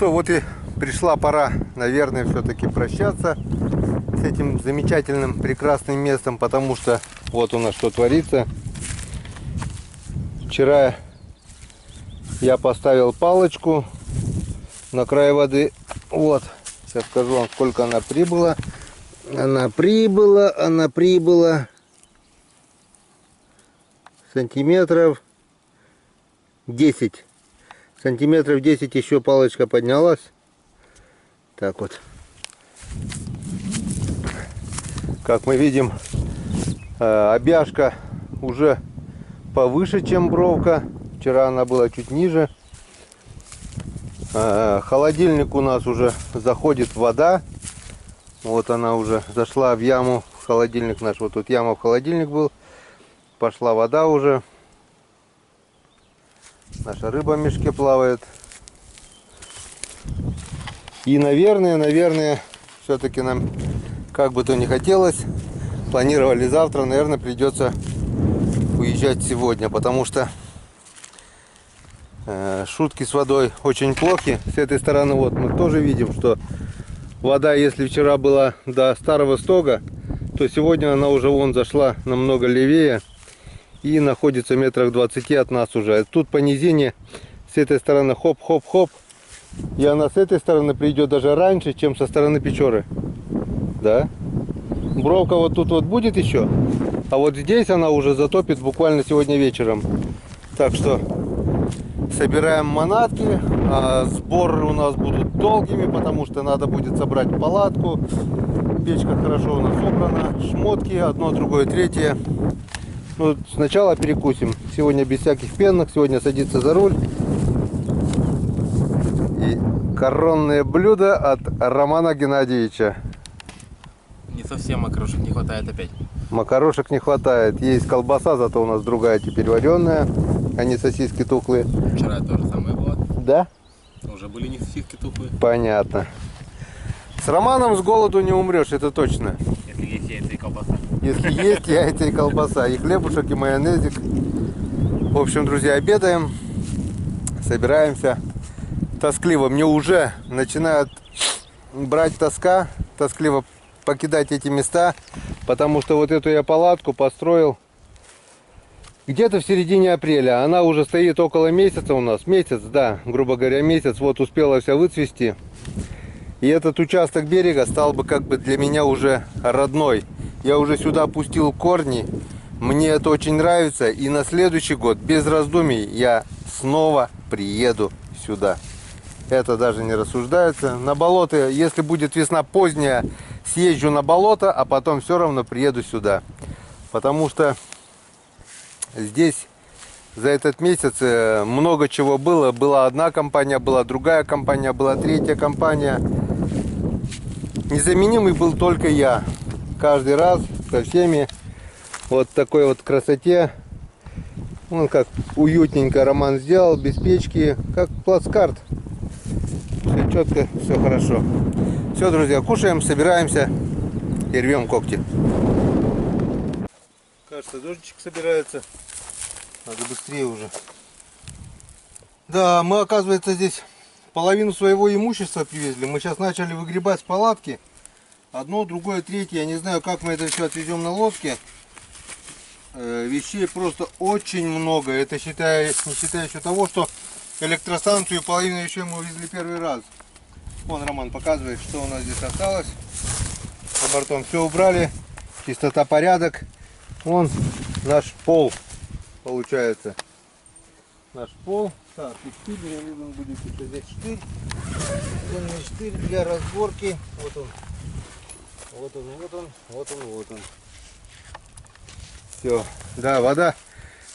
что, вот и пришла пора, наверное, все-таки прощаться с этим замечательным, прекрасным местом, потому что вот у нас что творится. Вчера я поставил палочку на край воды. Вот, сейчас скажу вам, сколько она прибыла. Она прибыла сантиметров 10. Сантиметров 10 еще палочка поднялась. Так вот. Как мы видим, обяжка уже повыше, чем бровка. Вчера она была чуть ниже. Холодильник у нас уже заходит вода. Вот она уже зашла в яму. Холодильник наш, вот тут яма в холодильник был. Пошла вода уже. Наша рыба в мешке плавает. И, наверное, все-таки нам, как бы то ни хотелось, планировали завтра, наверное, придется уезжать сегодня, потому что шутки с водой очень плохи. С этой стороны вот мы тоже видим, что вода, если вчера была до старого стога, то сегодня она уже вон зашла намного левее и находится метрах 20 от нас уже. Тут по низине с этой стороны хоп-хоп-хоп, и она с этой стороны придет даже раньше, чем со стороны Печоры. Да? Бровка вот тут вот будет еще, а вот здесь она уже затопит буквально сегодня вечером. Так что собираем манатки. Сборы у нас будут долгими, потому что надо будет собрать палатку. Печка хорошо у нас собрана. Шмотки, одно, другое, третье. Ну, сначала перекусим. Сегодня без всяких пенных. Сегодня садиться за руль. И коронное блюдо от Романа Геннадьевича. Не совсем макарошек не хватает опять. Макарошек не хватает. Есть колбаса, зато у нас другая теперь вареная, а не сосиски тухлые. Вчера то же самое было. Да? Уже были не сосиски тухлые. Понятно. С Романом с голоду не умрешь, это точно. Если есть яйца и колбаса. Если есть яйца и колбаса, и хлебушек, и майонезик. В общем, друзья, обедаем, собираемся. Тоскливо. Мне уже начинает брать тоска, тоскливо покидать эти места, потому что вот эту я палатку построил где-то в середине апреля. Она уже стоит около месяца у нас. Месяц, да, грубо говоря, месяц. Вот успела вся выцвести. И этот участок берега стал бы как бы для меня уже родной. Я уже сюда пустил корни. Мне это очень нравится. И на следующий год, без раздумий, я снова приеду сюда. Это даже не рассуждается. На болото, если будет весна поздняя, съезжу на болото, а потом все равно приеду сюда. Потому что здесь за этот месяц много чего было. Была одна компания, была другая компания, была третья компания. Незаменимый был только я. Каждый раз со всеми вот такой вот красоте. Ну, как уютненько Роман сделал, без печки, как плацкарт. Все четко, все хорошо. Все, друзья, кушаем, собираемся и рвем когти. Кажется, дождичек собирается. Надо быстрее уже. Да, мы, оказывается, здесь половину своего имущества привезли. Мы сейчас начали выгребать с палатки. Одно, другое, третье. Я не знаю, как мы это все отвезем на лодке. Вещей просто очень много. Это не считая еще того, что электростанцию и половину вещей мы увезли первый раз. Вон Роман показывает, что у нас здесь осталось. За бортом все убрали. Чистота, порядок. Вон наш пол получается. Наш пол. Так, и штырь, мне нужен будет еще здесь штырь. Длинный штырь для разборки. Вот он. Вот он, вот он, вот он, вот он. Все. Да, вода.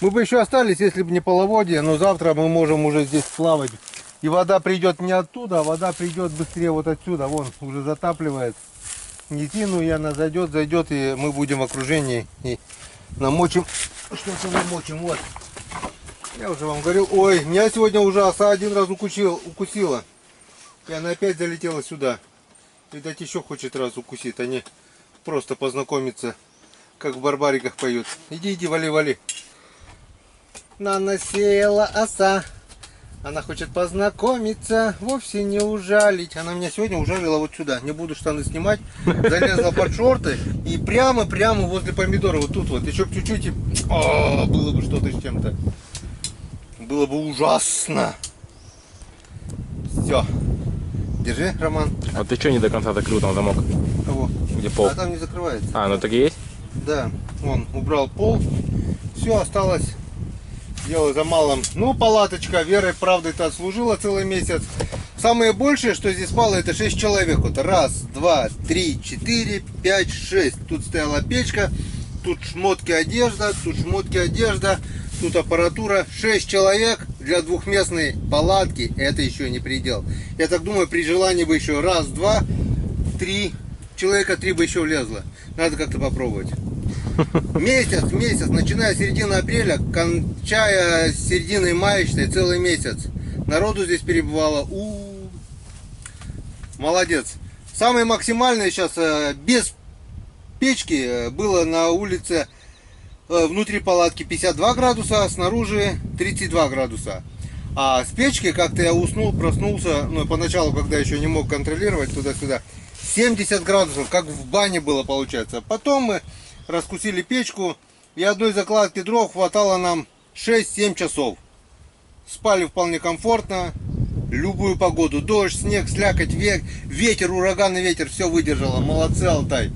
Мы бы еще остались, если бы не половодье, но завтра мы можем уже здесь плавать. И вода придет не оттуда, а вода придет быстрее вот отсюда. Вон, уже затапливает. Низину, и она зайдет, и мы будем в окружении. И намочим, что-то намочим. Вот. Я уже вам говорил. Ой, меня сегодня уже оса один раз укусила. И она опять залетела сюда. Видать, еще хочет раз укусить, а не просто познакомиться, как в барбариках поют. Иди, иди, вали, вали. Насела оса Она хочет познакомиться, вовсе не ужалить. Она меня сегодня ужалила вот сюда. Не буду штаны снимать. Залезла под шорты и прямо возле помидора. Вот тут вот. Еще чуть-чуть и... было бы что-то с чем-то. Было бы ужасно. Все. Держи, Роман. А ты что не до конца закрыл там замок? Кого? Где пол? А там не закрывается. А, ну так и есть? Да, он убрал пол. Все, осталось дело за малым. Ну, палаточка верой, правдой-то отслужила целый месяц. Самое большее, что здесь спало, это 6 человек. Вот раз, два, три, 4, 5, 6. Тут стояла печка, тут шмотки одежда, тут аппаратура. 6 человек для двухместной палатки, это еще не предел. Я так думаю, при желании бы еще раз, два, три, человека 3 бы еще влезло. Надо как-то попробовать. Месяц, начиная с середины апреля, кончая с середины мая, считай, целый месяц. Народу здесь перебывало. Молодец. Самое максимальное сейчас без печки было на улице внутри палатки 52 градуса, снаружи 32 градуса. А с печки как-то я уснул, проснулся, ну поначалу, когда еще не мог контролировать туда-сюда, 70 градусов, как в бане было получается. Потом мы раскусили печку, и одной закладки дров хватало нам 6-7 часов. Спали вполне комфортно, любую погоду, дождь, снег, слякоть, ветер, ураганный ветер, все выдержало. Молодцы, Алтай.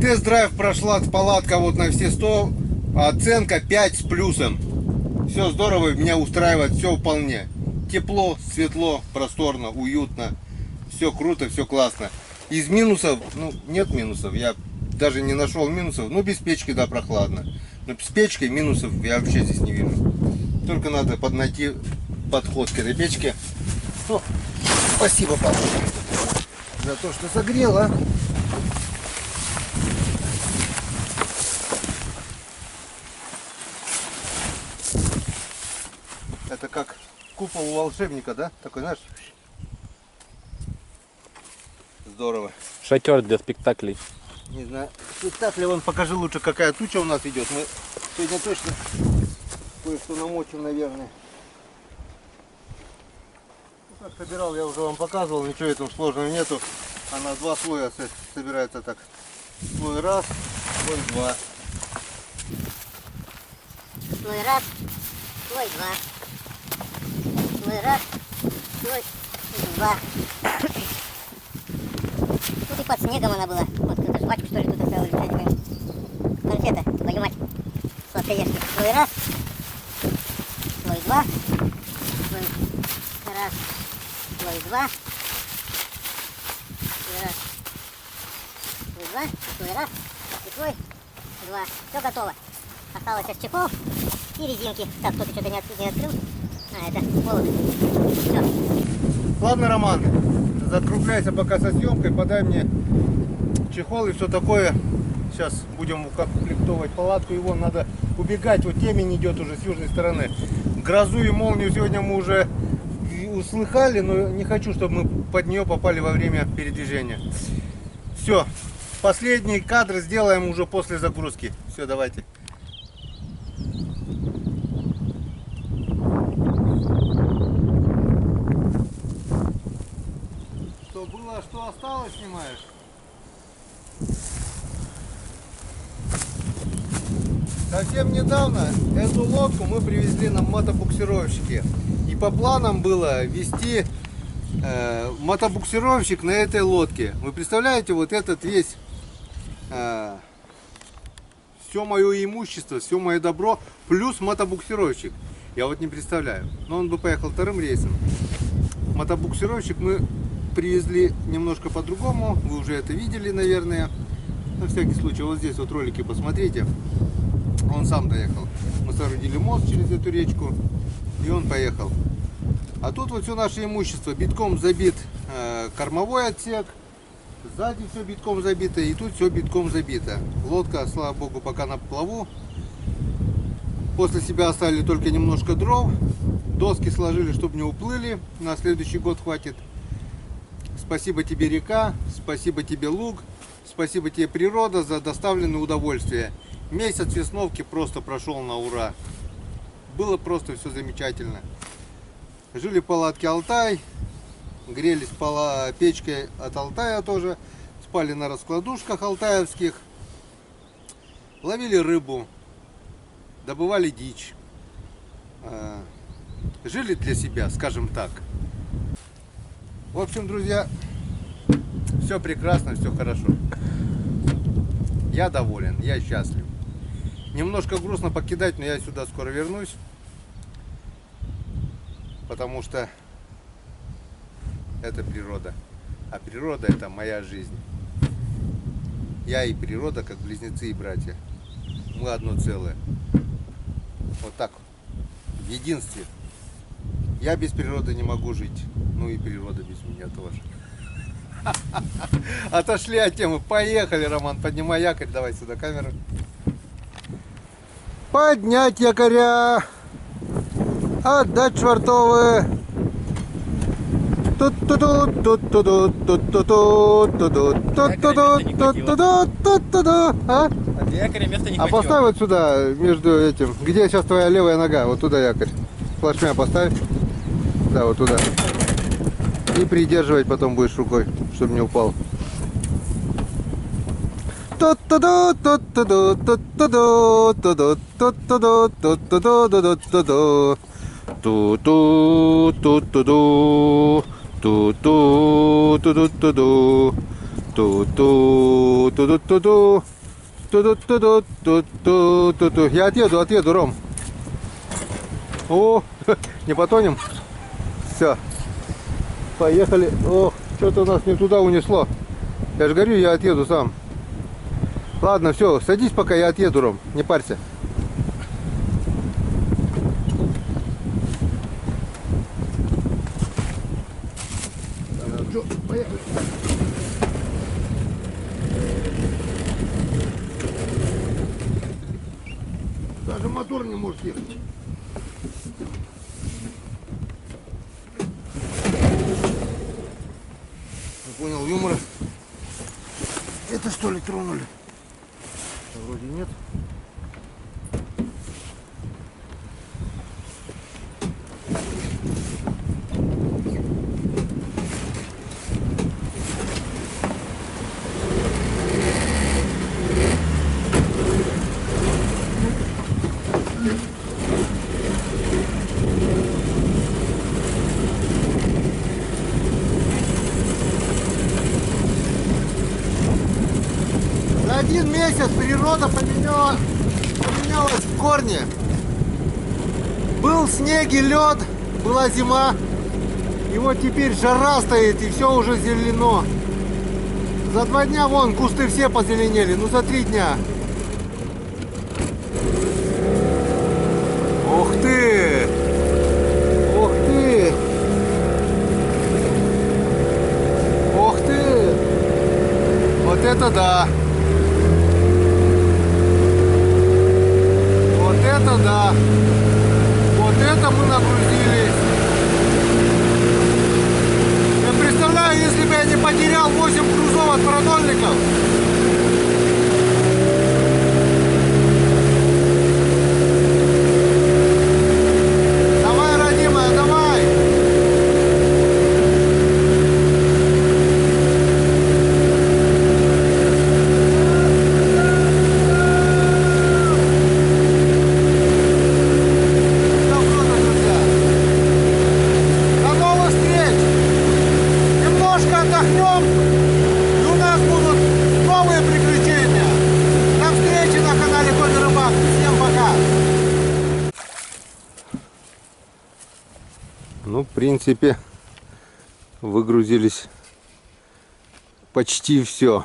Тест-драйв прошла палатка вот на все 100, оценка 5 с плюсом. Все здорово, меня устраивает, все вполне. Тепло, светло, просторно, уютно, все круто, все классно. Из минусов, ну нет минусов, я даже не нашел минусов, ну без печки, да, прохладно. Но с печкой минусов я вообще здесь не вижу. Только надо найти подход к этой печке. Ну, спасибо, папа, за то, что согрела. Это как купол у волшебника, да? Такой, знаешь, здорово. Шатер для спектаклей. Не знаю, спектакль, вон покажи лучше, какая туча у нас идет. Мы сегодня точно кое-что намочим, наверное. Ну, как собирал, я уже вам показывал, ничего этого сложного нету. Она 2 слоя собирается так. Слой раз, слой 2. Слой раз, слой 2. Слой раз, слой 2. Тут и под снегом она была. Вот это жвачку, что ли, тут оставили. Конфета, твою мать. Сладкоежки. Слой раз, слой 2. Слой раз, слой 2. Слой раз, слой 2. Слой раз и слой 2. Все готово. Осталось сейчас чехол и резинки. Так, кто-то что-то не открыл. А, это холодно. Все. Ладно, Роман, закругляйся пока со съемкой, подай мне чехол и все такое. Сейчас будем укомплектовать палатку, его надо убегать, вот темень идет уже с южной стороны. Грозу и молнию сегодня мы уже услыхали, но не хочу, чтобы мы под нее попали во время передвижения. Все, последний кадр сделаем уже после загрузки. Все, давайте. Что было, что осталось, снимаешь? Совсем недавно эту лодку мы привезли на мотобуксировщике. И по планам было вести мотобуксировщик на этой лодке. Вы представляете, вот этот весь, все мое имущество, все мое добро, плюс мотобуксировщик. Я вот не представляю. Но он бы поехал вторым рейсом. Мотобуксировщик мы привезли немножко по-другому. Вы уже это видели, наверное. На всякий случай, вот здесь вот ролики посмотрите. Он сам доехал. Мы соорудили мост через эту речку, и он поехал. А тут вот все наше имущество. Битком забит кормовой отсек. Сзади все битком забито, и тут все битком забито. Лодка, слава богу, пока на плаву. После себя оставили только немножко дров. Доски сложили, чтобы не уплыли. На следующий год хватит. Спасибо тебе, река. Спасибо тебе, луг. Спасибо тебе, природа, за доставленное удовольствие. Месяц весновки просто прошел на ура. Было просто все замечательно. Жили в палатке Алтай, грелись печкой от Алтая тоже, спали на раскладушках алтаевских, ловили рыбу, добывали дичь. Жили для себя, скажем так. В общем, друзья, все прекрасно, все хорошо. Я доволен, я счастлив. Немножко грустно покидать, но я сюда скоро вернусь. Потому что это природа. А природа — это моя жизнь. Я и природа, как близнецы и братья. Мы одно целое. Вот так. В единстве. Я без природы не могу жить. Ну и природа без меня тоже. Отошли от темы. Поехали, Роман. Поднимай якорь. Давай сюда камеру. Поднять якоря. Отдать швартовые. А? А для якоря места не А поставь вот сюда, между этим. Где сейчас твоя левая нога? Вот туда якорь. Плашмя поставь. Да, вот туда. И придерживать потом будешь рукой, чтобы не упал. Я отъеду, Ром. О, не потонем? Все. Поехали. Ох, что-то нас не туда унесло. Я же говорю, я отъеду сам. Ладно, все, садись, пока я отъеду, Ром. Не парься. Поехали. Даже мотор не может ехать. Не понял юмора. Это что ли тронули? Вроде нет. За один месяц природа поменялась в корне. Был снег и лед, была зима. И вот теперь жара стоит, и все уже зелено. За 2 дня вон кусты все позеленели, ну за 3 дня. Ух ты! Ух ты! Ух ты! Вот это да! Вот это да! Вот это мы нагрузились! Я представляю, если бы я не потерял 8 грузов от продольников. Давай, родимая, давай! Все круто, друзья! До новых встреч! Немножко отдохнем, и у нас будут новые приключения. До встречи на канале Коля Рыбак. Всем пока! Ну, в принципе, выгрузились почти все.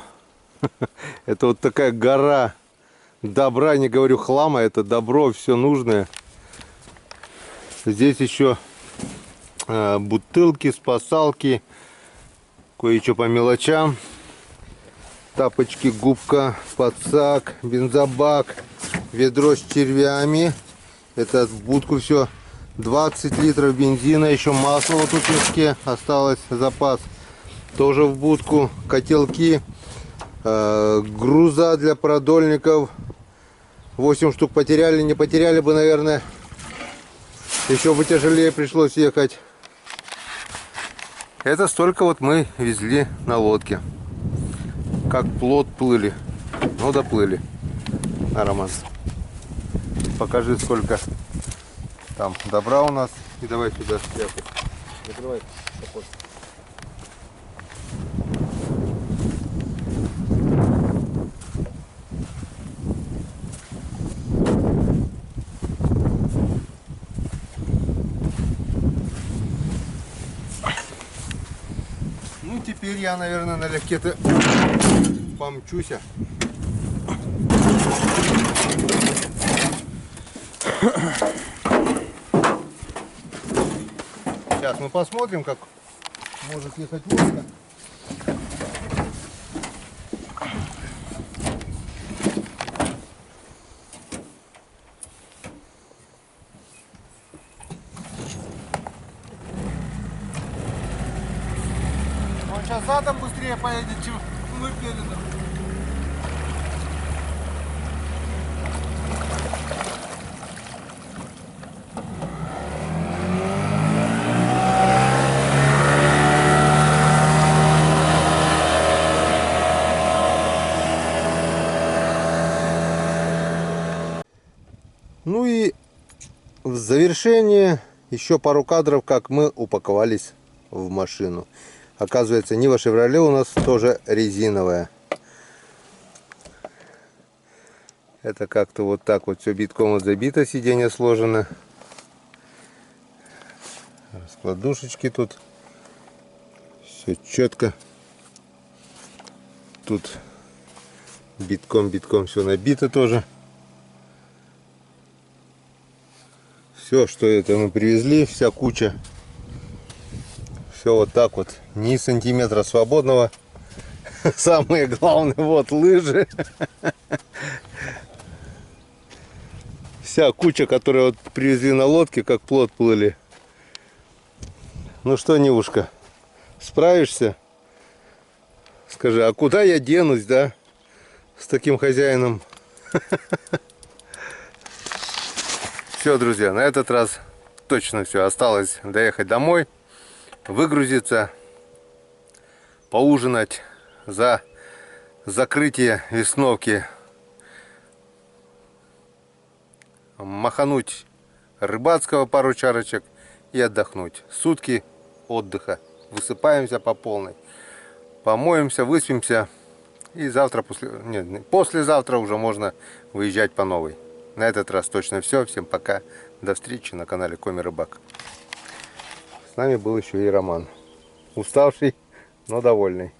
Это вот такая гора добра, не говорю хлама, это добро, все нужное. Здесь еще бутылки, спасалки, кое-что по мелочам. Тапочки, губка, подсак, бензобак, ведро с червями. Это в будку все. 20 литров бензина, еще масло вот тут в мешке осталось, запас. Тоже в будку. Котелки, груза для продольников. 8 штук потеряли, не потеряли бы, наверное. Еще бы тяжелее пришлось ехать. Это столько вот мы везли на лодке. Как плот плыли. Ну, доплыли. На, Роман. Покажи, сколько там добра у нас. И давай сюда сверху. Закрывай капот. Ну, теперь я, наверное, налегке-то помчуся. Сейчас мы посмотрим, как может ехать лодка. Он сейчас задом быстрее поедет, чем мы передом. Ну и в завершение еще пару кадров, как мы упаковались в машину. Оказывается, Нива Шевроле у нас тоже резиновая. Это как-то вот так вот все битком вот забито, сиденье сложено. Раскладушечки тут. Все четко. Тут битком все набито тоже. Все, что это мы привезли, вся куча. Все вот так вот, ни сантиметра свободного. Самое главное, вот лыжи. Вся куча, которую вот привезли на лодке, как плот плыли. Ну что, Нивушка, справишься? Скажи, а куда я денусь, да? С таким хозяином. Все, друзья, на этот раз точно все. Осталось доехать домой, выгрузиться, поужинать, за закрытие весновки махануть рыбацкого пару чарочек и отдохнуть. Сутки отдыха. Высыпаемся по полной. Помоемся, выспимся. И завтра, послезавтра уже можно выезжать по новой. На этот раз точно все. Всем пока. До встречи на канале Коми Рыбак. С нами был еще и Роман. Уставший, но довольный.